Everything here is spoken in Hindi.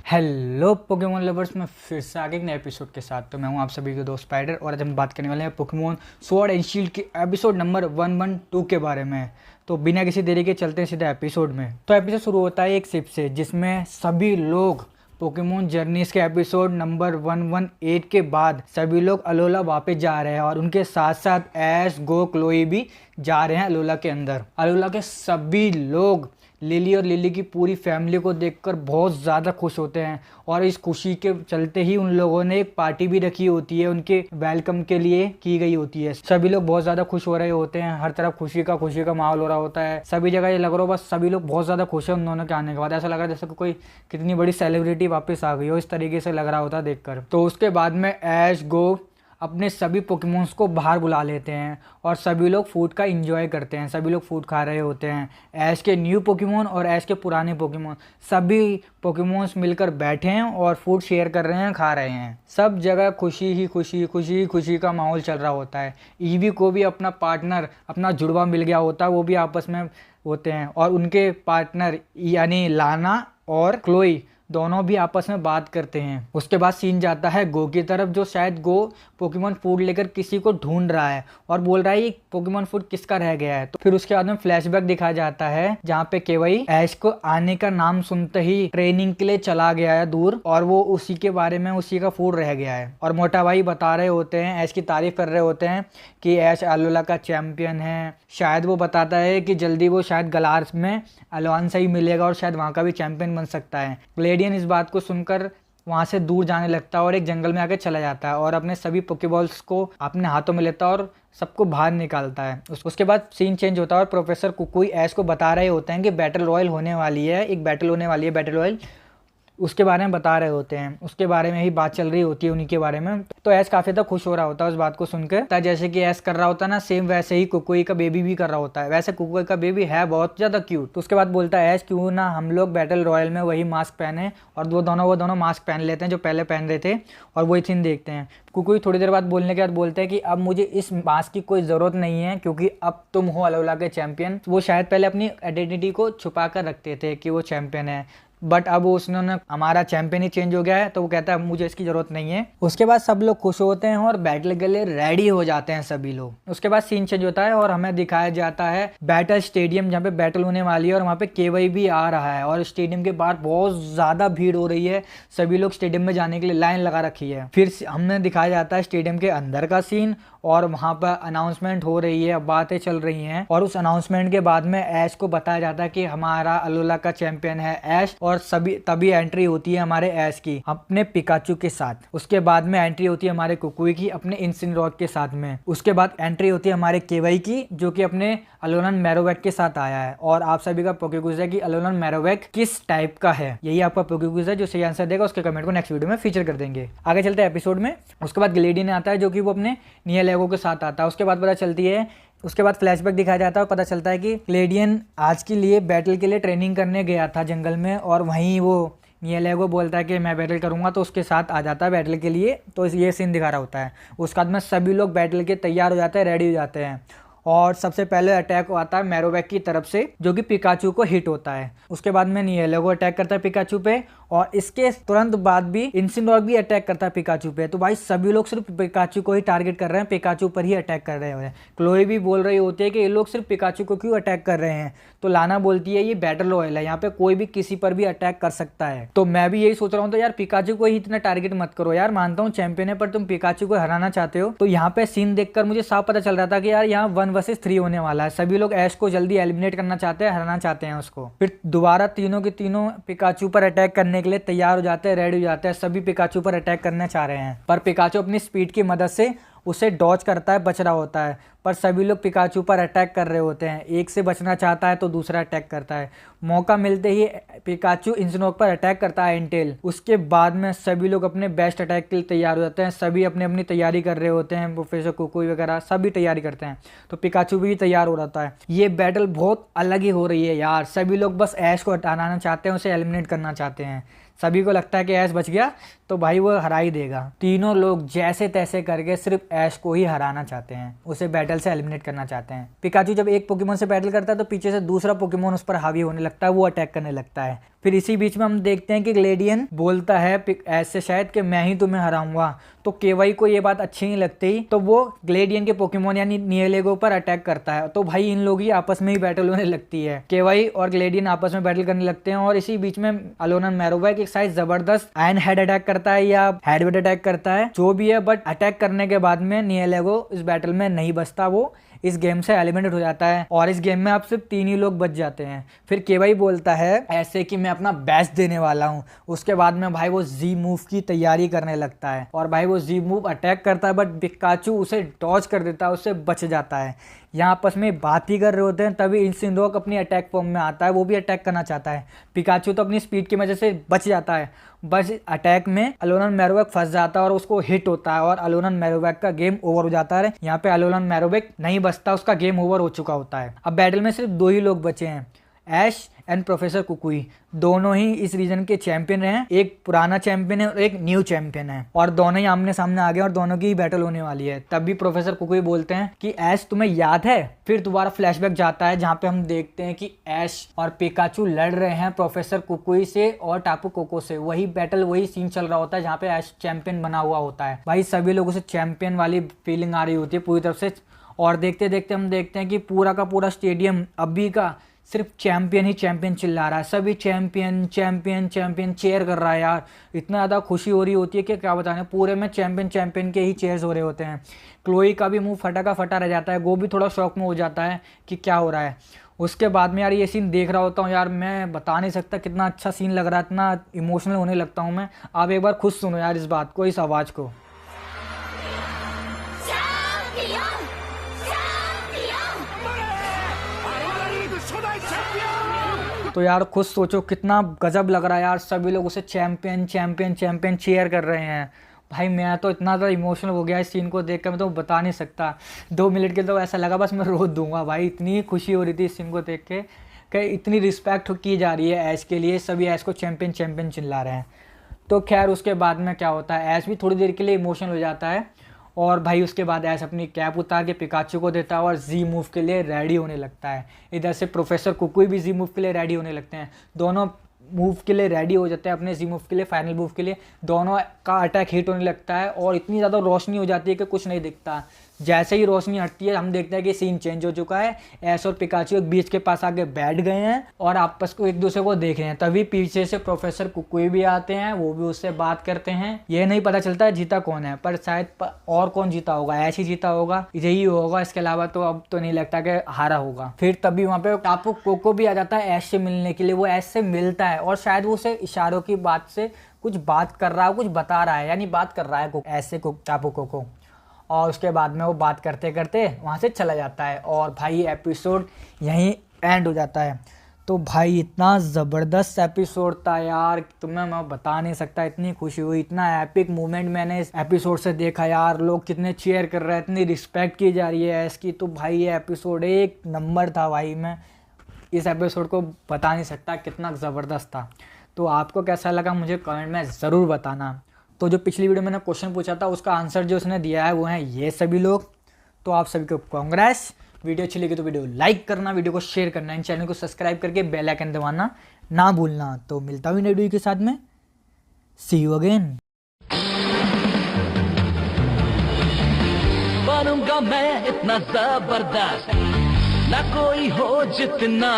हेलो पोकेमोन लवर्स, में फिर से आगे एक नए एपिसोड के साथ। तो मैं हूं आप सभी के दोस्त स्पाइडर और आज हम बात करने वाले हैं पोकेमोन स्वॉर्ड एंड शील्ड के एपिसोड नंबर 112 के बारे में। तो बिना किसी देरी के चलते हैं सीधा एपिसोड में। तो एपिसोड शुरू होता है एक शिप से, जिसमें सभी लोग पोकेमोन जर्नीज के एपिसोड नंबर 118 के बाद सभी लोग अलोला वापस जा रहे हैं और उनके साथ साथ ऐश, गो, क्लोई भी जा रहे हैं अलोला के अंदर। अलोला के सभी लोग लिली और लिली की पूरी फैमिली को देखकर बहुत ज़्यादा खुश होते हैं और इस खुशी के चलते ही उन लोगों ने एक पार्टी भी रखी होती है, उनके वेलकम के लिए की गई होती है। सभी लोग बहुत ज़्यादा खुश हो रहे होते हैं, हर तरफ खुशी का माहौल हो रहा होता है। सभी जगह ये लग रहा हो बस सभी लोग बहुत ज़्यादा खुश हैं उन दोनों के आने के बाद। ऐसा लग रहा है जैसे कोई कितनी बड़ी सेलिब्रिटी वापस आ गई हो, इस तरीके से लग रहा होता है देखकर। तो उसके बाद में ऐश, गो अपने सभी पोकेमोन्स को बाहर बुला लेते हैं और सभी लोग फूड का एंजॉय करते हैं। सभी लोग फूड खा रहे होते हैं। ऐश के न्यू पोकेमोन और ऐश के पुराने पोकेमोन, सभी पोकेमोन्स मिलकर बैठे हैं और फूड शेयर कर रहे हैं, खा रहे हैं। सब जगह खुशी का माहौल चल रहा होता है। ईवी को भी अपना पार्टनर, अपना जुड़वा मिल गया होता है, वो भी आपस में होते हैं और उनके पार्टनर यानी लाना और क्लोई दोनों भी आपस में बात करते हैं। उसके बाद सीन जाता है गो की तरफ, जो शायद गो पोकेमोन फूड लेकर किसी को ढूंढ रहा है और बोल रहा है ये पोकेमोन फूड किसका रह गया है। तो फिर उसके बाद में फ्लैशबैक दिखाया जाता है जहाँ पे केवई ऐश को आने का नाम सुनते ही ट्रेनिंग के लिए चला गया है दूर और वो उसी के बारे में उसी का फूड रह गया है। और मोटा भाई बता रहे होते हैं, ऐश की तारीफ कर रहे होते हैं कि ऐश अलोला का चैंपियन है। शायद वो बताता है कि जल्दी वो शायद गलार्स में अलोन से ही मिलेगा और शायद वहाँ का भी चैंपियन बन सकता है। ग्लेडियन इस बात को सुनकर वहाँ से दूर जाने लगता है और एक जंगल में आकर चला जाता है और अपने सभी पोकेबॉल्स को अपने हाथों में लेता है और सबको बाहर निकालता है। उसके बाद सीन चेंज होता है और प्रोफेसर कुकुई ऐश को बता रहे होते हैं कि बैटल रॉयल होने वाली है, एक बैटल होने वाली है, बैटल रॉयल उसके बारे में बता रहे होते हैं। उसके बारे में ही बात चल रही होती है, उन्हीं के बारे में। तो ऐश काफी ज्यादा खुश हो रहा होता है उस बात को सुनकर। जैसे कि ऐश कर रहा होता है ना, सेम वैसे ही कुकुई का बेबी भी कर रहा होता है। वैसे कुकुई का बेबी है बहुत ज्यादा क्यूट। तो उसके बाद बोलता है ऐश क्यों ना हम लोग बैटल रॉयल में वही मास्क पहने, और वो दोनों मास्क पहन लेते हैं जो पहले पहन रहे थे और वही सीन देखते हैं। कुकुई थोड़ी देर बाद बोलने के बाद बोलते हैं कि अब मुझे इस मास्क की कोई ज़रूरत नहीं है क्योंकि अब तुम हो अलोला के चैंपियन। वो शायद पहले अपनी आइडेंटिटी को छुपा कर रखते थे कि वो चैंपियन है, बट अब उसने हमारा चैंपियन ही चेंज हो गया है, तो वो कहता है मुझे इसकी जरूरत नहीं है। उसके बाद सब लोग खुश होते हैं और बैटल के लिए रेडी हो जाते हैं सभी लोग। उसके बाद सीन चेंज होता है और हमें दिखाया जाता है बैटल स्टेडियम, जहाँ पे बैटल होने वाली है और वहाँ पे केवई भी आ रहा है और स्टेडियम के बाहर बहुत ज़्यादा भीड़ हो रही है। सभी लोग स्टेडियम में जाने के लिए लाइन लगा रखी है। फिर हमें दिखाया जाता है स्टेडियम के अंदर का सीन और वहाँ पर अनाउंसमेंट हो रही है, बातें चल रही हैं और उस अनाउंसमेंट के बाद में ऐश को बताया जाता है कि हमारा अलोला का चैंपियन है ऐश, और तभी एंट्री होती है हमारे ऐश की अपने पिकाचू के साथ। उसके बाद में एंट्री होती है हमारे कुकुई की अपने इन्सिनरॉक के साथ में। उसके बाद एंट्री होती है हमारे केवई की, जो कि अपने अलोलन मैरोवेक के साथ आया है। और आप सभी का पोके क्विज है कि अलोलन मैरोवेक किस टाइप का है, यही आपका पोके क्विज है। जो सही आंसर देगा उसके कमेंट को नेक्स्ट वीडियो में फीचर कर देंगे। आगे चलते हैं एपिसोड में। उसके बाद ग्लेडियन आता है जो कि वो अपने नियालेगो के साथ आता है। उसके बाद पता चलती है, उसके बाद फ्लैशबैक दिखाया जाता है और पता चलता है कि ग्लेडियन आज के लिए बैटल के लिए ट्रेनिंग करने गया था जंगल में, और वहीं वो नियालेगो बोलता है कि मैं बैटल करूंगा, तो उसके साथ आ जाता है बैटल के लिए। तो ये सीन दिखा रहा होता है। उसके बाद में सभी लोग बैटल के तैयार हो जाते हैं, रेडी हो जाते हैं और सबसे पहले अटैक आता है मैरोवेक की तरफ से, जो कि पिकाचू को हिट होता है। उसके बाद में नियालेगो अटैक करता है पिकाचू पे और इसके तुरंत बाद भी इन्सिनरॉक भी अटैक करता है पिकाचू पे। तो भाई सभी लोग सिर्फ पिकाचू को ही टारगेट कर रहे हैं, पिकाचू पर ही अटैक कर रहे हैं। क्लोई भी बोल रही होती है कि ये लोग सिर्फ पिकाचू को क्यों अटैक कर रहे हैं। तो लाना बोलती है ये बैटल रॉयल है, यहाँ पे कोई भी किसी पर भी अटैक कर सकता है। तो मैं भी यही सोच रहा हूँ, तो यार पिकाचू को ही इतना टारगेट मत करो यार, मानता हूँ चैंपियन है पर तुम पिकाचू को हराना चाहते हो। तो यहाँ पे सीन देखकर मुझे साफ पता चल रहा था कि यार यहाँ 1 वर्सेस 3 होने वाला है। सभी लोग ऐश को जल्दी एलिमिनेट करना चाहते हैं, हराना चाहते हैं उसको। फिर दोबारा तीनों के तीनों पिकाचू पर अटैक करने के लिए तैयार हो जाते हैं, रेडी हो जाते हैं। सभी पिकाचू पर अटैक करना चाह रहे हैं, पर पिकाचू अपनी स्पीड की मदद से उसे डॉज करता है, बच रहा होता है। पर सभी लोग पिकाचू पर अटैक कर रहे होते हैं। एक से बचना चाहता है तो दूसरा अटैक करता है। मौका मिलते ही पिकाचू इन्सिनरॉक पर अटैक करता है एंटेल। उसके बाद में सभी लोग अपने बेस्ट अटैक के लिए तैयार हो जाते हैं। सभी अपनी अपनी तैयारी कर रहे होते हैं, प्रोफेसर कुकुई वगैरह सभी तैयारी करते हैं। तो पिकाचू भी तैयार हो रहता है। ये बैटल बहुत अलग ही हो रही है यार। सभी लोग बस ऐश को हटाना चाहते हैं, उसे एलिमिनेट करना चाहते हैं। सभी को लगता है कि ऐश बच गया तो भाई वो हरा ही देगा। तीनों लोग जैसे तैसे करके सिर्फ ऐश को ही हराना चाहते हैं, उसे बैटल से एलिमिनेट करना चाहते हैं। पिकाचू जब एक पोकेमोन से बैटल करता है तो पीछे से दूसरा पोकेमोन उस पर हावी होने लगता है, वो अटैक करने लगता है। फिर इसी बीच में हम देखते हैं कि ग्लेडियन बोलता है ऐसे शायद कि मैं ही तुम्हें हराऊंगा। तो केवाई को ये बात अच्छी नहीं लगती, तो वो ग्लेडियन के पोकेमोन यानी नियलेगो पर अटैक करता है। तो भाई इन लोग ही आपस में ही बैटल होने लगती है, केवाई और ग्लेडियन आपस में बैटल करने लगते हैं। और इसी बीच में अलोनन मैरोवैक एक साइज जबरदस्त आयन हेड अटैक करता है या हेडवेट अटैक करता है, जो भी है, बट अटैक करने के बाद में नियलेगो इस बैटल में नहीं बचता, वो इस गेम से एलिमिनेट हो जाता है। और इस गेम में आप सिर्फ 3 ही लोग बच जाते हैं। फिर केवाई बोलता है ऐसे कि मैं अपना बेस्ट देने वाला हूँ। उसके बाद में भाई वो जी मूव की तैयारी करने लगता है और भाई वो जी मूव अटैक करता है, बट पिकाचू उसे डॉज कर देता है, उससे बच जाता है। यहाँ आपस में बात ही कर रहे होते हैं, तभी इंसिनोक अपनी अटैक फॉर्म में आता है, वो भी अटैक करना चाहता है। पिकाचू तो अपनी स्पीड की वजह से बच जाता है, बस अटैक में अलोनन मैरोवैक फंस जाता है और उसको हिट होता है और अलोनन मैरोवैक का गेम ओवर हो जाता है। यहाँ पे अलोनन मैरोवैक नहीं बचता, उसका गेम ओवर हो चुका होता है। अब बैटल में सिर्फ 2 ही लोग बचे हैं, ऐश एंड प्रोफेसर कुकुई। दोनों ही इस रीजन के चैंपियन हैं, एक पुराना चैंपियन है और एक न्यू चैंपियन है, और दोनों ही आमने सामने आ गए और दोनों की ही बैटल होने वाली है। तब भी प्रोफेसर कुकुई बोलते हैं कि ऐश तुम्हें याद है। फिर दोबारा फ्लैशबैक जाता है जहाँ पे हम देखते हैं कि ऐश और पिकाचू लड़ रहे हैं प्रोफेसर कुकुई से और टापू कोको से। वही बैटल, वही सीन चल रहा होता है जहाँ पे ऐश चैंपियन बना हुआ होता है। भाई सभी लोगों से चैंपियन वाली फीलिंग आ रही होती है पूरी तरफ से, और देखते देखते हम देखते हैं कि पूरा का पूरा स्टेडियम अभी का सिर्फ चैंपियन ही चैंपियन चिल्ला रहा है। सभी चैंपियन चैंपियन चैंपियन चेयर कर रहा है यार। इतना ज़्यादा खुशी हो रही होती है कि क्या बताने, पूरे में चैंपियन चैंपियन के ही चेयर्स हो रहे होते हैं। क्लोई का भी मुंह फटा का फटा रह जाता है, वो भी थोड़ा शौक में हो जाता है कि क्या हो रहा है। उसके बाद में यार ये सीन देख रहा होता हूँ यार, मैं बता नहीं सकता कितना अच्छा सीन लग रहा है, इतना इमोशनल होने लगता हूँ मैं। आप एक बार खुद सुनो यार इस बात को, इस आवाज़ को। तो यार खुद सोचो कितना गजब लग रहा है यार, सभी लोग उसे चैंपियन चैंपियन चैंपियन चीयर कर रहे हैं। भाई मैं तो इतना ज़्यादा इमोशनल हो गया इस सीन को देख कर, मैं तो बता नहीं सकता। 2 मिनट के तो ऐसा लगा बस मैं रो दूंगा भाई, इतनी खुशी हो रही थी इस सीन को देख के कि इतनी रिस्पेक्ट की जा रही है ऐश के लिए, सभी ऐश को चैंपियन चैंपियन चिल्ला रहे हैं। तो खैर उसके बाद में क्या होता है, ऐश भी थोड़ी देर के लिए इमोशनल हो जाता है और भाई उसके बाद ऐश अपनी कैप उतार के पिकाचू को देता है और जी मूव के लिए रेडी होने लगता है। इधर से प्रोफेसर कुकुई भी जी मूव के लिए रेडी होने लगते हैं। दोनों मूव के लिए रेडी हो जाते हैं, अपने जी मूव के लिए, फाइनल मूव के लिए। दोनों का अटैक हिट होने लगता है और इतनी ज़्यादा रोशनी हो जाती है कि कुछ नहीं दिखता। जैसे ही रोशनी हटती है हम देखते हैं कि सीन चेंज हो चुका है। ऐश और पिकाचू एक बीच के पास आके बैठ गए हैं और आपस को एक दूसरे को देख रहे हैं। तभी पीछे से प्रोफेसर कुकुई भी आते हैं, वो भी उससे बात करते हैं। ये नहीं पता चलता है जीता कौन है, पर शायद और कौन जीता होगा, ऐश ही जीता होगा, यही होगा, इसके अलावा तो अब तो नहीं लगता कि हारा होगा। फिर तभी वहाँ पे टापू कोको भी आ जाता है ऐश से मिलने के लिए। वो ऐश से मिलता है और शायद वो उसे इशारों की बात से कुछ बात कर रहा है, कुछ बता रहा है, यानी बात कर रहा है ऐसे टापू कोको। और उसके बाद में वो बात करते करते वहाँ से चला जाता है और भाई एपिसोड यहीं एंड हो जाता है। तो भाई इतना ज़बरदस्त एपिसोड था यार, तुम्हें मैं बता नहीं सकता, इतनी खुशी हुई, इतना एपिक मोमेंट मैंने इस एपिसोड से देखा यार। लोग कितने चीयर कर रहे हैं, इतनी रिस्पेक्ट की जा रही है इसकी। तो भाई ये एपिसोड 1 नंबर था भाई, मैं इस एपिसोड को बता नहीं सकता कितना ज़बरदस्त था। तो आपको कैसा लगा मुझे कमेंट में ज़रूर बताना। तो जो पिछली वीडियो मैंने क्वेश्चन पूछा था उसका आंसर जो उसने दिया है वो है ये सभी लोग। तो आप सभी को कांग्रेस। वीडियो अच्छी लगी तो वीडियो लाइक करना, वीडियो को शेयर करना, इन चैनल को सब्सक्राइब करके बेल आइकन दबाना ना भूलना। तो मिलता हूँ नई वीडियो के साथ में, सी यू अगेन। बनूंगा मैं इतना जबरदस्त, ना कोई हो जितना